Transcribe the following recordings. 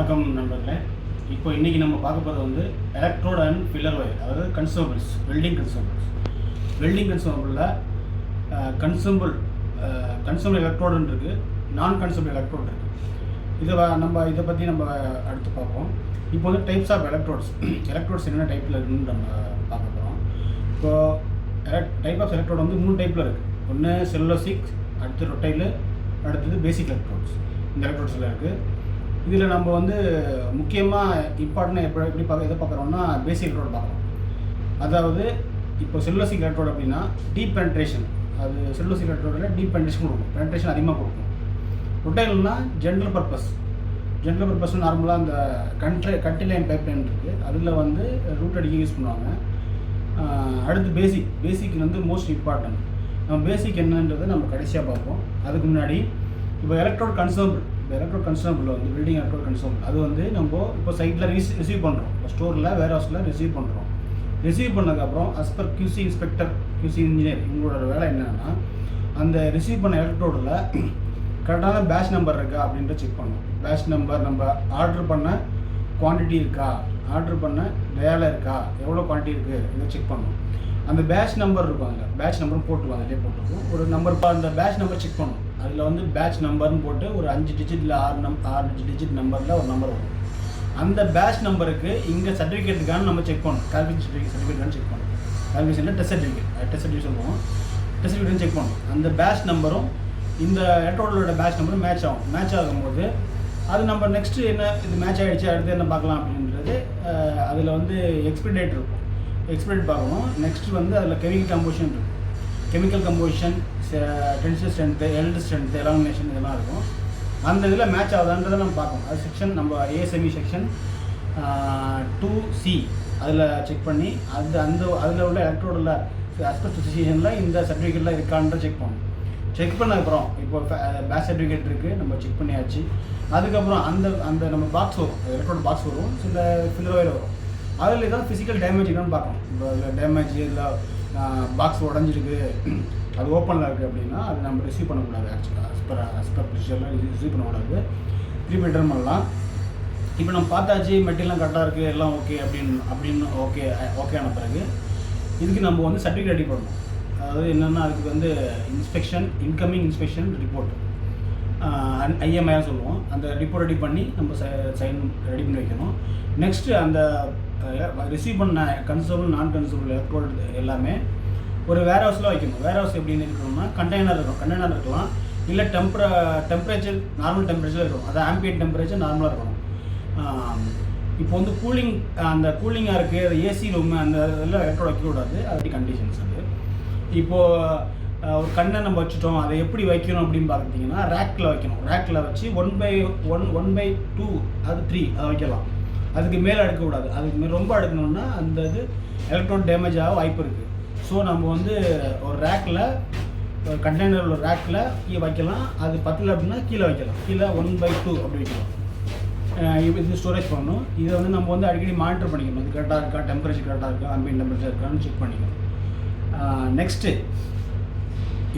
வணக்கம் நண்பர்களே. இப்போ இன்றைக்கி நம்ம பார்க்க போகிறது வந்து எலக்ட்ரோட் அண்ட் ஃபில்லர் ஒயர், அதாவது கன்சூமபிள்ஸ், வெல்டிங் கன்சூமபிள்ஸ். வெல்டிங் கன்சூமபிளில் கன்சூமபிள் எலக்ட்ரோடுன்னு இருக்குது, நான் கன்சூமபிள் எலக்ட்ரோட் இருக்குது. இதை பற்றி நம்ம அடுத்து பார்ப்போம். இப்போ வந்து டைப்ஸ் ஆஃப் எலக்ட்ரோட்ஸ் என்னென்ன டைப்பில் இருக்குன்னு நம்ம பார்க்க போகிறோம். இப்போது டைப் ஆஃப் எலக்ட்ரோட் வந்து 3 டைப்பில் இருக்குது. ஒன்று செல்லுலோசிக், அடுத்து ரொட்டைல், அடுத்தது பேசிக் எலக்ட்ரோட்ஸ். இந்த எலக்ட்ரோட்ஸில் இருக்குது. இதில் நம்ம வந்து முக்கியமாக இம்பார்ட்டண்டாக எதை பார்க்குறோம்னா பேசிக் எலக்ட்ரோட் பார்க்குறோம். அதாவது இப்போ செல்லுலோசிக் எலக்ட்ரோட் அப்படின்னா டீப் பென்ட்ரேஷன், அது செல்லுலோசிக் எலக்ட்ரோடில் டீப் பென்ட்ரேஷன் கொடுக்கும், பென்ட்ரேஷன் அதிகமாக கொடுக்கும். ரொட்டைல்னா ஜென்ரல் பர்பஸ் நார்மலாக அந்த கண்ட்ரி லைன் பைப் லைன் இருக்குது, அதில் வந்து ரூட் அடிக்க யூஸ் பண்ணுவாங்க. அடுத்து பேசிக் வந்து மோஸ்ட் இம்பார்ட்டன்ட். நம்ம பேசிக் என்னன்றதை நம்ம கடைசியாக பார்ப்போம். அதுக்கு முன்னாடி இப்போ எலக்ட்ரோட் கன்சூமபிள் வந்து பில்டிங் எலக்ட்ரோட் கன்சூமபிள், அது வந்து நம்ம இப்போ சைட்டில் ரிசீவ் பண்ணுறோம், இப்போ ஸ்டோரில் வேர் ஹவுஸில் ரிசீவ் பண்ணுறோம். ரிசீவ் பண்ணதுக்கப்புறம் as per QC inspector, QC engineer, இவங்களோட வேலை என்னென்னா அந்த ரிசீவ் பண்ண எலக்ட்ரோடில் கரெக்டான பேட்ச் நம்பர் இருக்கா அப்படின்ற செக் பண்ணணும். பேட்ச் நம்பர், நம்ம ஆர்டர் பண்ண குவான்டிட்டி இருக்கா, ஆர்டர் பண்ண டயாவில் இருக்கா, எவ்வளோ குவான்டிட்டி இருக்குது, இதை செக் பண்ணணும். அந்த பேட்ச் நம்பர் இருக்கும், அதில் பேட்ச் நம்பரும் போட்டுருவாங்க, அதிலே போட்டுருக்கும் ஒரு நம்பர். அந்த பேட்ச் நம்பர் செக் பண்ணணும். அதில் வந்து பேட்ச் நம்பர்னு போட்டு ஒரு 5 டிஜிட் இல்லை 6 டிஜிட் நம்பரில் ஒரு நம்பர் வரும். அந்த பேட்ச் நம்பருக்கு இங்கே சர்டிஃபிகேட்டுக்கான நம்ம செக் பண்ணணும். கால்குலேஷன் சர்டிஃபிகேட்டானு செக் பண்ணணும். கால்குலேஷனில் டெஸ்ட் சர்டிஃபிகேட் சொல்லுவோம். டெஸ்ட் சர்டிஃபிகேட் செக் பண்ணணும். அந்த பேட்ச் நம்பரும் இந்த எலக்ட்ரோடோட பேட்ச் நம்பரும் மேட்ச் ஆகும்போது அது நம்ம நெக்ஸ்ட்டு என்ன, இது மேட்ச் ஆகிடுச்சு, அடுத்து என்ன பார்க்கலாம் அப்படின்றது. அதில் வந்து எக்ஸ்பிரி பார்க்கணும். நெக்ஸ்ட்டு வந்து அதில் chemical composition, tensile strength, held strength, எலாமினேஷன், இதெல்லாம் இருக்கும். அந்த இதில் மேட்ச் ஆகுதான்றதை நம்ம பார்க்கணும். அது செக்ஷன் நம்ம ASME செக்ஷன் 2C அதில் செக் பண்ணி அதில் உள்ள எலக்ட்ரோடில் அஸ்பெக்ட் ஸ்பெசிஃபிகேஷனில் இந்த சர்டிஃபிகேட்டில் இருக்கான்ற செக் பண்ணணும். செக் பண்ணதுக்கப்புறம் இப்போ பேட்ச் சர்டிஃபிகேட் இருக்குது, நம்ம செக் பண்ணியாச்சு. அதுக்கப்புறம் அந்த நம்ம பாக்ஸ் வரும், எலக்ட்ரோட் பாக்ஸ் வரும், சில ஃபில்லர் ஒயர் வரும். அதில் ஏதாவது ஃபிசிக்கல் டேமேஜ் இருக்கான்னு பார்க்கணும். இப்போ அதில் டேமேஜ் இல்லை, பாக்ஸ் உடஞ்சிருக்கு, அது ஓப்பனில் இருக்குது அப்படின்னா அது நம்ம ரிசீவ் பண்ணக்கூடாது. ஆக்சுவலாக அஸ்பர் ப்ரெஷரில் ரிசீவ் பண்ணக்கூடாது, திருப்பி ரிட்டர்ன் பண்ணலாம். இப்போ நம்ம பார்த்தாச்சு, மெட்டீரியல்லாம் கரெக்டாக இருக்குது, எல்லாம் ஓகே அப்படின்னு ஓகேயான பிறகு இதுக்கு நம்ம வந்து சர்டிஃபிகேட் ரெடி பண்ணணும். அதாவது என்னென்னா அதுக்கு வந்து இன்கமிங் இன்ஸ்பெக்ஷன் ரிப்போர்ட், IMI சொல்லுவோம். அந்த ரிப்போர்ட் ரெடி பண்ணி நம்ம சைன் ரெடி பண்ணி வைக்கணும். நெக்ஸ்ட்டு அந்த ரிசீவ் பண்ண கன்சூமபிள், நான் கன்சூமபிள் எலக்ட்ரோட் எல்லாமே ஒரு வேர் ஹவுஸில் வைக்கணும். வேர் ஹவுஸ் எப்படின்னு இருக்கணும்னா கண்டெய்னர் இருக்கலாம், இல்லை டெம்பரேச்சர் நார்மல் டெம்பரேச்சர் இருக்கும், அது ஆம்பியன்ட் டெம்பரேச்சர் நார்மலாக இருக்கணும். இப்போ வந்து அந்த கூலிங்காக இருக்குது, அது AC ரூமு, அந்த இதெல்லாம் எலக்ட்ரோட் வைக்கக்கூடாது. அது கண்டிஷன்ஸ் அது. இப்போது ஒரு கண்ணை நம்ம வச்சுட்டோம், அதை எப்படி வைக்கணும் அப்படின்னு பார்த்துட்டிங்கன்னா ரேக்கில் வைக்கணும். ரேக்கில் வச்சு 1/2 அது 3 அதை வைக்கலாம். அதுக்கு மேலே அடுக்கக்கூடாது. அதுக்கு ரொம்ப அடுக்கணுன்னா அந்த இது எலக்ட்ரோட் டேமேஜ் ஆக வாய்ப்பு இருக்குது. ஸோ நம்ம வந்து ஒரு ரேக்கில், ஒரு கண்டெய்னர் உள்ள ரேக்கில் கீழே வைக்கலாம். அது பத்தல அப்படின்னா கீழே வைக்கலாம், கீழே 1/2 அப்படி வைக்கலாம். இது ஸ்டோரேஜ் பண்ணணும். இதை வந்து நம்ம வந்து அடிக்கடி மானிட்டர் பண்ணிக்கணும், அது கரெக்டாக இருக்கா, டெம்பரேச்சர் கரெக்டாக இருக்கா, ஆம்பியன்ட் டெம்பரேச்சர் இருக்கான்னு செக் பண்ணிக்கணும். நெக்ஸ்ட்டு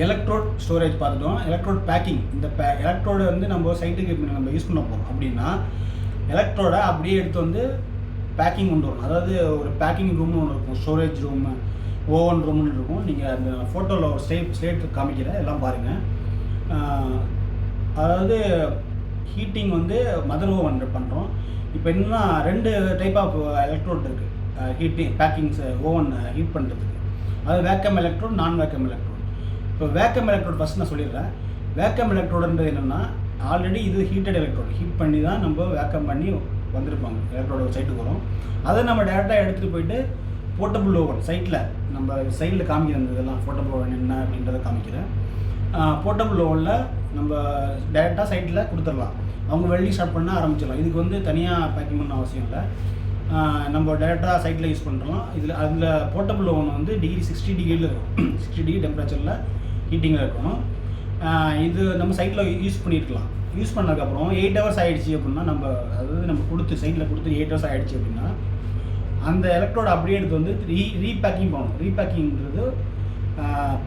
எலக்ட்ரோட் ஸ்டோரேஜ் பார்த்துட்டோம். எலக்ட்ரோட் பேக்கிங், இந்த எலக்ட்ரோடை வந்து நம்ம சைட்டுக்கு நம்ம யூஸ் பண்ண போகிறோம் அப்படின்னா எலக்ட்ரோடை அப்படியே எடுத்து வந்து பேக்கிங் கொண்டு வரும். அதாவது ஒரு பேக்கிங் ரூம்னு ஒன்று இருக்கும், ஸ்டோரேஜ் ரூமு, ஓவன் ரூம்னு இருக்கும். நீங்கள் அந்த ஃபோட்டோவில் ஒரு ஸ்லேட் காமிக்கிற எல்லாம் பாருங்கள். அதாவது ஹீட்டிங் வந்து மதர் ஓவன் பண்ணுறோம். இப்போ என்னன்னா 2 டைப் ஆஃப் எலக்ட்ரோட் இருக்குது ஹீட்டிங் பேக்கிங்ஸ் ஓவன் ஹீட் பண்ணுறதுக்கு. அது வேக்கம் எலக்ட்ரோட், நான் வேக்கம் எலக்ட்ரோட். இப்போ வேக்கம் எலக்ட்ரோட் ஃபஸ்ட் நான் சொல்லிடுறேன். வேக்கம் எலக்ட்ரோடுன்றது என்னென்னா ஆல்ரெடி இது ஹீட்டட் எலக்ட்ரோட், ஹீட் பண்ணி தான் நம்ம வேக்கம் பண்ணி வந்திருப்பாங்க எலக்ட்ரோட சைட்டுக்கு வரும். அதை நம்ம டேரெக்டாக எடுத்துகிட்டு போயிட்டு போர்ட்டபுள் ஓவன் நம்ம சைடில் காமிக்கிறேன். இதெல்லாம் போர்ட்டபுள் ஓவன் என்ன அப்படின்றத காமிக்கிறேன். போர்ட்டபுள் ஓவனில் நம்ம டேரெக்டாக சைட்டில் கொடுத்துடலாம். அவங்க வெல்டிங் ஸ்டார்ட் பண்ண ஆரம்பிச்சிடலாம். இதுக்கு வந்து தனியாக பேக்கிங் பண்ண அவசியம் இல்லை, நம்ம டேரெக்டாக சைட்டில் யூஸ் பண்ணுறோம். அதில் போர்ட்டபுள் ஓவன் வந்து 60 டிகிரியில் இருக்கும், 60 டிகிரி டெம்பரேச்சரில் ஹீட்டிங்கில் இருக்கணும். இது நம்ம சைட்டில் யூஸ் பண்ணியிருக்கலாம். யூஸ் பண்ணதுக்கப்புறம் 8 ஹவர்ஸ் ஆகிடுச்சி அப்படின்னா நம்ம சைட்டில் கொடுத்து 8 ஹவர்ஸ் ஆகிடுச்சி அப்படின்னா அந்த எலக்ட்ரோட அப்படியே எடுத்து வந்து ரீபேக்கிங் பண்ணணும்.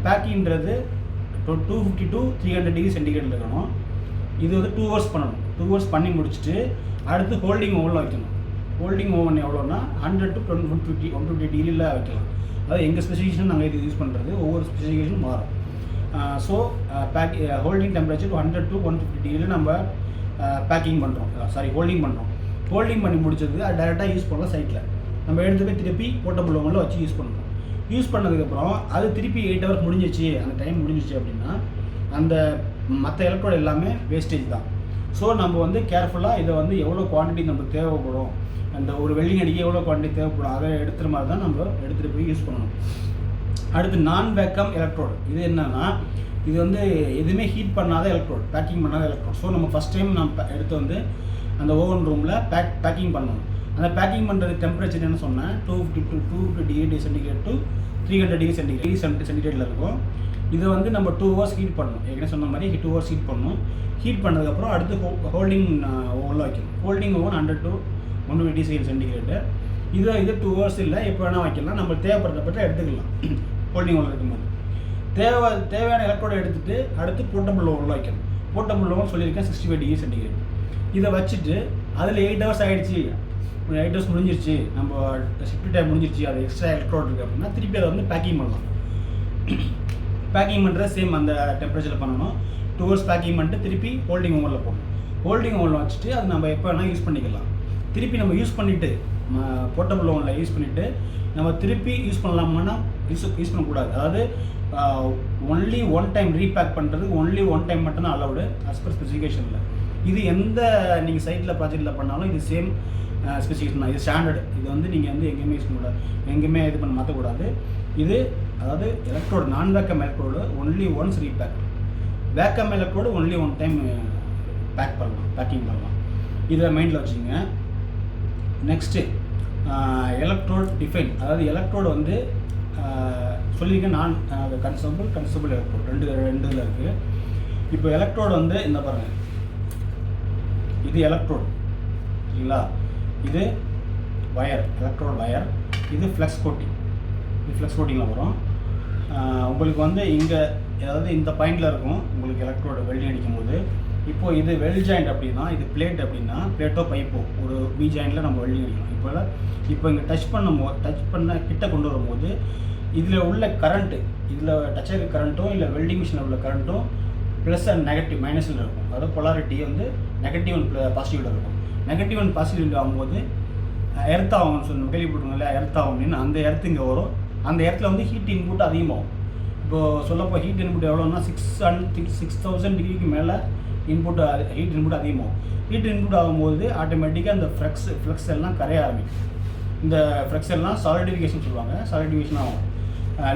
பேக்கிங்கிறது 250 to 300 டிகிரி சென்டிகிரேடில் இருக்கணும். இது வந்து 2 ஹவர்ஸ் பண்ணணும். 2 hours பண்ணி முடிச்சுட்டு அடுத்து ஹோல்டிங் ஓவனில் வைக்கணும். ஹோல்டிங் ஓவன் எவ்வளோன்னா 100 to 150 டிகிரியில் வைக்கலாம். அதாவது எங்கள் ஸ்பெசிஃபிகேஷன் நாங்கள் இது யூஸ் பண்ணுறது, ஒவ்வொரு ஸ்பெசிஃபிகேஷனும் மாறும். ஸோ ஹோல்டிங் டெம்பரேச்சர் 100 to 150 டிகிரியில் நம்ம பேக்கிங் பண்ணுறோம், ஹோல்டிங் பண்ணுறோம். ஹோல்டிங் பண்ணி முடிச்சது அது டேரெக்டாக யூஸ் பண்ணலாம். சைட்டில் நம்ம எடுத்து போய் திருப்பி போர்ட்டபிள் ஓவனில் வச்சு யூஸ் பண்ணுறோம். யூஸ் பண்ணதுக்கப்புறம் அது திருப்பி 8 hours முடிஞ்சிச்சு, அந்த டைம் முடிஞ்சிச்சு அப்படின்னா அந்த மற்ற எலக்ட்ரோடு எல்லாமே வேஸ்டேஜ் தான். ஸோ நம்ம வந்து கேர்ஃபுல்லாக இதை வந்து எவ்வளோ குவான்டிட்டி நமக்கு தேவைப்படும், அந்த ஒரு வெல்டிங் அடிக்க எவ்வளோ குவான்டிட்டி தேவைப்படும் அதை எடுத்துகிற மாதிரி தான் நம்ம எடுத்துகிட்டு போய் யூஸ் பண்ணணும். அடுத்து நான் வேக்கம் எலக்ட்ரோடு. இது என்னென்னா இது வந்து எதுவுமே ஹீட் பண்ணாத எலக்ட்ரோடு, பேக்கிங் பண்ணாத எலக்ட்ரோடு. ஸோ நம்ம ஃபஸ்ட் டைம் நம்ம எடுத்து வந்து அந்த ஓவன் ரூமில் பேக்கிங் பண்ணணும். அந்த பேக்கிங் பண்ணுறது டெம்பரேச்சர் என்ன சொன்னேன், 250 டிகிரி சென்டிகிரேட் டு 300 டிகிரி சென்டிகிரேட்டில் இருக்கும். இதை வந்து நம்ம 2 hours ஹீட் பண்ணணும். ஏற்கனவே சொன்ன மாதிரி 2 hours ஹீட் பண்ணணும். ஹீட் பண்ணதுக்கப்புறம் அடுத்து ஹோல்டிங் ஓவனில் வைக்கணும். Holding oven 100 to 120 degree centigrade. இது 2 hours இல்லை, எப்போ வேணால் வைக்கலாம், நம்ம தேவைப்படுறப்பட்ட எடுத்துக்கலாம். ஹோல்டிங் ஓவனில் இருக்கும்போது தேவையான எலக்ட்ரோடை எடுத்துகிட்டு அடுத்து போர்ட்டபிள் ஓவனில் வைக்கணும். போர்ட்டபிள் ஓவன் சொல்லியிருக்கேன் 65 டிகிரி சென்டிகிரேட். இதை வச்சுட்டு அதில் 8 hours ஆகிடுச்சு, 8 hours முடிஞ்சிருச்சு, நம்ம ஷிஃப்ட் டைம் முடிஞ்சிருச்சு, அது எக்ஸ்ட்ரா எலக்ட்ரோட் இருக்குது அப்படின்னா திருப்பி அதை வந்து பேக்கிங் பண்ணலாம். பேக்கிங் பண்ணுறது சேம் அந்த டெம்பரேச்சரில் பண்ணணும். 2 hours பேக்கிங் பண்ணிட்டு திருப்பி ஹோல்டிங் ஓவனில் போடணும். ஹோல்டிங் ஓவனில் வச்சுட்டு அது நம்ம எப்போ வேணால் யூஸ் பண்ணிக்கலாம். திருப்பி நம்ம யூஸ் பண்ணிவிட்டு போர்ட்டபிள் ஓவனில் யூஸ் பண்ணிவிட்டு நம்ம திருப்பி யூஸ் பண்ணலாமான்னா யூஸ் பண்ணக்கூடாது. அதாவது ஒன்லி ஒன் டைம் ரீபேக் பண்ணுறது ஒன்லி ஒன் டைம் மட்டும்தான் அலவுடு அஸ் பர் ஸ்பெசிஃபிகேஷனில். இது எந்த நீங்கள் சைட்டில் ப்ராஜெக்டில் பண்ணாலும் இது சேம் ஸ்பெசிஃபிகேஷன் தான், இது ஸ்டாண்டர்டு. இது வந்து நீங்கள் வந்து எங்கேயுமே யூஸ் பண்ணக்கூடாது, எங்கேயுமே இது பண்ண மாற்றக்கூடாது. இது அதாவது electrode non vacuum electrode only once rebake, vacuum electrode only one time baking பண்ணலாம். இதை மைண்டில் வச்சுங்க. Next electrode define. அதாவது எலக்ட்ரோடு வந்து சொல்லியிருக்கேன் நான் கன்சூமபிள் எலக்ட்ரோட் ரெண்டு இதில் இருக்குது. இப்போ எலக்ட்ரோடு வந்து இந்த பாருங்கள், இது எலக்ட்ரோடு சரிங்களா, இது வயர், எலக்ட்ரோட் வயர், இது ஃப்ளெக்ஸ் கோட்டிங். இது ஃப்ளெக்ஸ் கோட்டிங்கில் வரும். உங்களுக்கு வந்து இங்கே அதாவது இந்த பாயிண்டில் இருக்கும் உங்களுக்கு எலக்ட்ரோடு வெல்டிங் அடிக்கும் போது. இப்போது இது வெல் ஜாயிண்ட் அப்படின்னா, இது பிளேட் அப்படின்னா பிளேட்டோ பைப்போ ஒரு வி ஜாயிண்டில் நம்ம வெல்டிங் அடிக்கணும். இப்போ இங்கே டச் பண்ண கிட்ட கொண்டு வரும்போது இதில் உள்ள கரண்ட்டு, இதில் டச் ஆகிற கரண்ட்டும் இல்லை வெல்டிங் மிஷினில் உள்ள கரண்ட்டும் ப்ளஸ் அண்ட் நெகட்டிவ் மைனஸில் இருக்கும். அதாவது பொலாரிட்டி வந்து நெகட்டிவ் அண்ட் பாசிட்டிவில் இருக்கும். நெகட்டிவ் அண்ட் பாசிட்டிவ் ஆகும்போது எர்த் ஆகும்னு சொல்லி கேள்விப்பட்டிருக்கோம் இல்லையா, எர்த் ஆகும் அப்படின்னு. அந்த எர்த் இங்கே வரும். அந்த இடத்துல வந்து ஹீட் இன்புட் அதிகமாகும். இப்போது சொல்லப்போ ஹீட் இன்புட் எவ்வளோன்னா 6000 டிகிரிக்கு மேலே ஹீட் இன்புட் அதிகமாகும். ஹீட் இன்புட் ஆகும்போது ஆட்டோமேட்டிக்காக அந்த ஃப்ளெக்ஸ் எல்லாம் கரைய ஆரம்பிக்கும். இந்த ஃப்ளெக்ஸ் எல்லாம் சாலிடிஃபிகேஷன் சொல்லுவாங்க, சாலிடிஃபிகேஷன் ஆகும்.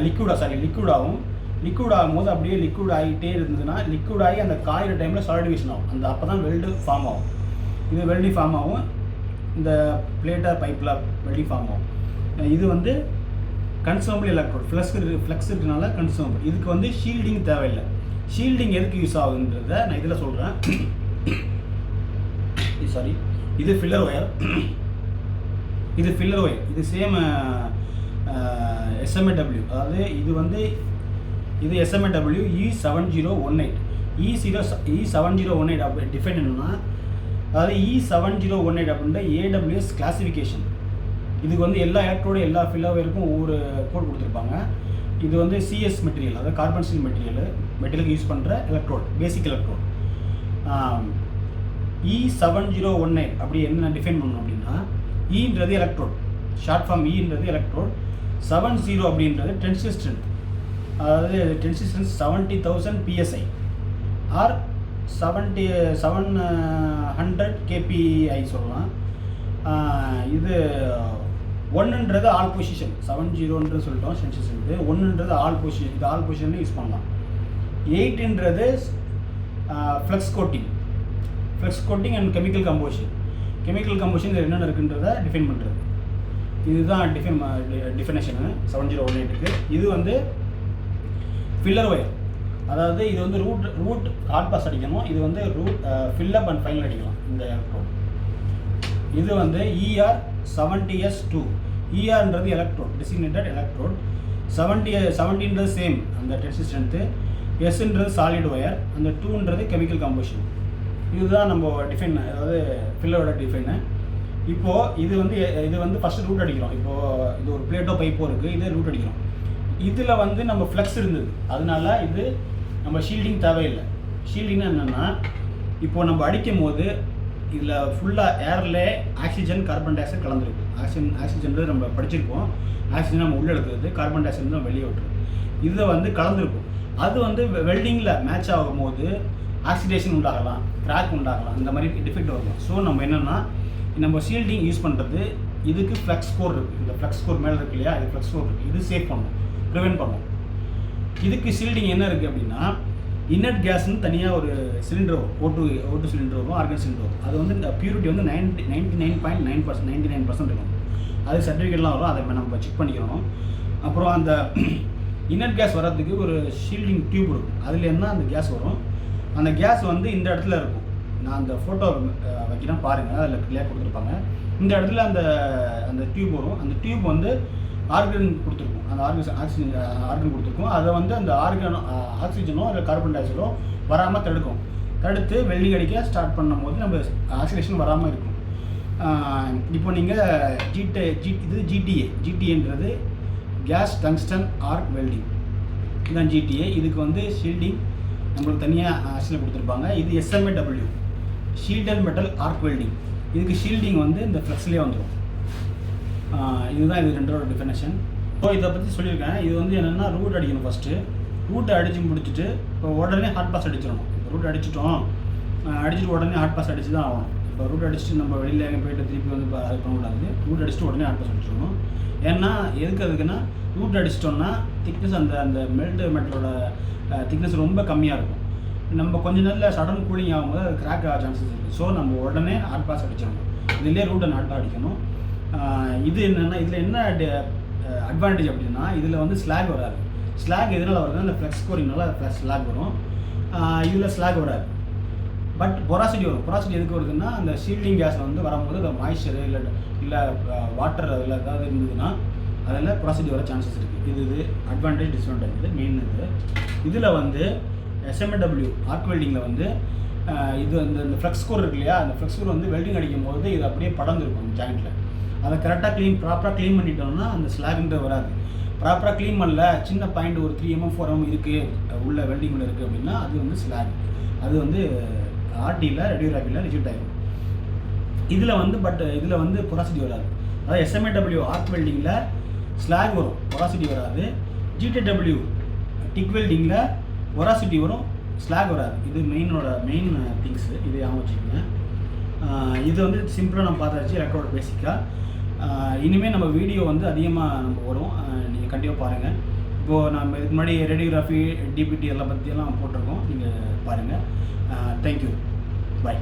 லிக்விட் ஆகும். லிக்விட் ஆகும்போது அப்படியே லிக்விட் ஆகிட்டே இருந்ததுன்னா லிக்விட் ஆகி அந்த காயிற டைமில் சாலிடிஃபிகேஷன் ஆகும். அந்த அப்போ தான் வெல்டு ஃபார்ம் ஆகும். இது வெல்டிங் ஃபார்ம் ஆகும். இந்த பிளேட்டாக பைப்பில் வெல்டிங் ஃபார்ம் ஆகும். இது வந்து கன்சூமபிள் எலக்ட்ரோட், ஃப்ளெக்ஸ் இருக்கிறனால கன்சூமபிள். இதுக்கு வந்து ஷீல்டிங் தேவையில்லை. ஷீல்டிங் எதுக்கு யூஸ் ஆகுன்றதை நான் இதில் சொல்கிறேன். இது ஃபில்லர் ஒயர், இது சேம் SMAW. அதாவது இது SMAW E7018. E7018 அப்படி டிஃபைன் என்னன்னா, அதாவது E7018 அப்படின்ற AWS கிளாசிஃபிகேஷன். இதுக்கு வந்து எல்லா எலக்ட்ரோடு எல்லா ஃபில்லர்வேருக்கும் ஒவ்வொரு கோட் கொடுத்துருப்பாங்க. இது வந்து CS மெட்டீரியல், அதாவது கார்பன் ஸ்டீல் மெட்டீரியலுக்கு யூஸ் பண்ணுற எலக்ட்ரோட், பேசிக் எலக்ட்ரோட். E7018 அப்படி என்ன டிஃபைன் பண்ணணும் அப்படின்னா, ஈன்றது எலக்ட்ரோட், ஷார்ட் ஃபார்ம் ஈன்றது எலக்ட்ரோட், 70 அப்படின்றது டென்சில் ஸ்ட்ரென்த். அதாவது tensile strength 70,000 PSI or 700 KPI சொல்லலாம். இது 1ன்றது ஆல் பொசிஷன், 70ன்றது சொல்லிட்டோம் டென்சில் ஸ்ட்ரென்த். 1ன்றது ஆல் பொசிஷன், இது ஆல் பொசிஷன் யூஸ் பண்ணலாம். 8ன்றது flux coating and chemical composition. இது என்னென்ன இருக்குன்றதை டிஃபைன் பண்ணுறது. இதுதான் டிஃபினேஷனு 7018க்கு. இது வந்து ஃபில்லர் ஒயர், அதாவது இது வந்து ரூட் ஹார்ட் பாஸ் அடிக்கணும். இது வந்து ஃபில்லப் அண்ட் ஃபைனல் அடிக்கலாம் இந்த எலக்ட்ரோட். இது வந்து ER70S2. ERன்றது எலக்ட்ரோட், டெசிக்னேட்டட் எலக்ட்ரோட். 70ன்றது சேம் அந்த டென்சில் ஸ்ட்ரென்த்து. Sன்றது சாலிட் ஒயர், அந்த 2ன்றது கெமிக்கல் கம்போசிஷன். இதுதான் நம்ம டிஃபைன், அதாவது ஃபில்லரோட டிஃபைனு. இப்போது இது வந்து ஃபஸ்ட்டு ரூட் அடிக்கிறோம். இப்போது இது ஒரு பிளேட்டோ பைப்போ இருக்குது, இதே ரூட் அடிக்கிறோம். இதில் வந்து நம்ம ஃப்ளெக்ஸ் இருந்தது, அதனால இது நம்ம ஷீல்டிங் தேவையில்லை. ஷீல்டிங்னா என்னென்னா, இப்போது நம்ம அடிக்கும் போது இதில் ஃபுல்லாக ஏரில் ஆக்சிஜன் கார்பன் டை ஆக்சைடு கலந்துருக்கு. ஆக்சிஜன் நம்ம படிச்சிருக்கோம், ஆக்சிஜன் நம்ம உள்ளே எடுக்கிறது, கார்பன் டை ஆக்சைடு நம்ம வெளியே விட்டுருது. இதை வந்து கலந்துருக்கும். அது வந்து வெல்டிங்கில் மேட்ச் ஆகும்போது ஆக்சிடேஷன் உண்டாகலாம், கிராக் உண்டாகலாம், இந்த மாதிரி டிஃபெக்ட் வரலாம். ஸோ நம்ம என்னென்னா, நம்ம ஷீல்டிங் யூஸ் பண்ணுறது, இதுக்கு ஃப்ளெக்ஸ் கோர் இருக்குது. இந்த ஃப்ளெக்ஸ் கோர் மேலே இருக்கு இல்லையா, இது ஃப்ளெக்ஸ் கோர் இருக்குது. இது சேவ் பண்ணும், ப்ரிவென்ட் பண்ணும். இதுக்கு ஷீல்டிங் என்ன இருக்குது அப்படின்னா, இன்னட் கேஸ்ன்னு தனியாக ஒரு சிலிண்டர் வரும், ஓட்டு சிலிண்டர் வரும், ஆர்கன் சிலிண்டர் வரும். அது வந்து இந்த பியூரிட்டி வந்து 99.9% இருக்கும். அது சர்டிஃபிகேட்லாம் வரும், அதை நம்ம செக் பண்ணிக்கிறோம். அப்புறம் அந்த இன்னட் கேஸ் வர்றதுக்கு ஒரு ஷீல்டிங் டியூப் இருக்கும். அதில் என்ன அந்த கேஸ் வரும், அந்த கேஸ் வந்து இந்த இடத்துல இருக்கும். நான் அந்த ஃபோட்டோ வைக்கிறேன் பாருங்கள், அதில் கிளியர் கொடுத்துருப்பாங்க. இந்த இடத்துல அந்த டியூப் வரும். அந்த டியூப் வந்து ஆர்கன் கொடுத்துருக்கும், அந்த ஆர்கன் கொடுத்துருக்கும். அதை வந்து அந்த ஆக்சிஜனோ இல்லை கார்பன் டை ஆக்சைடோ வராமல் தடுத்து வெல்டிங் அடிக்க ஸ்டார்ட் பண்ணும் போது நம்ம ஆக்சிடேஷன் வராமல் இருக்கும். இப்போ நீங்கள் ஜிடிஏன்றது கேஸ் டங்ஸ்டன் ஆர்க் வெல்டிங், இதுதான் ஜிடிஏ. இதுக்கு வந்து ஷீல்டிங் நம்மளுக்கு தனியாக ஆக்சிஜன் கொடுத்துருப்பாங்க. இது SMAW, shielded metal arc welding. இதுக்கு ஷீல்டிங் வந்து இந்த ஃப்ளெக்ஸ்லேயே வந்துடும். இதுதான் இது ரெண்டோட டெஃபினேஷன். ஸோ இதை பற்றி சொல்லியிருக்கேன். இது வந்து என்னென்னா, ரூட் அடிக்கணும். ஃபஸ்ட்டு ரூட்டை அடித்து முடிச்சுட்டு இப்போ உடனே ஹாட் பாஸ் அடிச்சிடணும். இப்போ ரூட் அடிச்சுட்டு உடனே ஹாட் பாஸ் அடிச்சு தான் ஆகணும். இப்போ ரூட் அடிச்சுட்டு நம்ம வெளியில் எங்கே போய்ட்டு திருப்பி வந்து அது பண்ணக்கூடாது. ரூட் அடிச்சுட்டு உடனே ஹாட் பாஸ் அடிச்சிடணும். ஏன்னா அதுக்குன்னா ரூட் அடிச்சிட்டோம்னா திக்னஸ் அந்த மெட்டலோட திக்னஸ் ரொம்ப கம்மியாக இருக்கும். நம்ம கொஞ்ச நேரத்தில் சடன் கூலிங் ஆகும்போது அது கிராக் ஆக சான்சஸ் இருக்குது. ஸோ நம்ம உடனே ஹாட் பாஸ் அடிச்சிடணும். இதுலேயே ரூட்டை நாட்டாக அடிக்கணும். இது என்னென்னா, இதில் என்ன அட்வான்டேஜ் அப்படின்னா, இதில் வந்து ஸ்லாக் வராது. ஸ்லாக் எதனால் வருதுன்னா, இந்த ஃப்ளெக்ஸ் கோரிங்னால ஸ்லாக் வரும். இதில் ஸ்லாக் வராது, பட் பொராசிட்டி வரும். பொராசிட்டி எதுக்கு வருதுன்னா, அந்த ஷீல்டிங் கேஸில் வந்து வரும்போது அந்த மாய்ஸ்சரு இல்லை வாட்டர் அதில் ஏதாவது இருந்ததுன்னா அதில் பொராசிட்டி வர சான்சஸ் இருக்குது. இது அட்வான்டேஜ், டிஸ்அட்வான்டேஜ். இது மெயின். இதில் வந்து SMAW ஆர்க் வெல்டிங்கில் வந்து இது இந்த ஃப்ளெக்ஸ் கோர் இருக்கு இல்லையா, அந்த ஃப்ளெக்ஸ் கோர் வந்து வெல்டிங் அடிக்கும் போது இது அப்படியே படர்ந்துருக்கும் ஜாயிண்ட்டில். அதை கரெக்டாக ப்ராப்பராக க்ளீன் பண்ணிட்டோம்னா அந்த ஸ்லாக்ன்ற வராது. ப்ராப்பராக க்ளீன் பண்ணல, சின்ன பாயிண்ட் ஒரு 3 mm 4 mm இருக்குது உள்ள வெல்டிங் உள்ள இருக்குது அப்படின்னா அது வந்து ஸ்லாக். அது வந்து RTயில் ரேடியோகிராஃபியில் ரிஜெக்ட் ஆகிடும். இதில் வந்து பொராசிட்டி வராது. அதாவது SMAW ஆர்க் வெல்டிங்கில் ஸ்லாக் வரும், பொராசிட்டி வராது. GTW டிக் வெல்டிங்கில் பொராசிட்டி வரும், ஸ்லாக் வராது. இது மெயின் திங்ஸு. இது ஞாபகம் வச்சுக்கோங்க. இது வந்து சிம்பிளாக நம்ம பார்த்தாச்சு எலக்ட்ரோட பேசிக்காக. இனிமேல் நம்ம வீடியோ வந்து அதிகமாக நம்ம வரும், நீங்கள் கண்டிப்பாக பாருங்கள். இப்போது நம்ம இதுக்கு முன்னாடி ரேடியோகிராஃபி, DPT எல்லாம் பற்றியெல்லாம் போட்டிருக்கோம், நீங்கள் பாருங்கள். தேங்க்யூ, பாய்.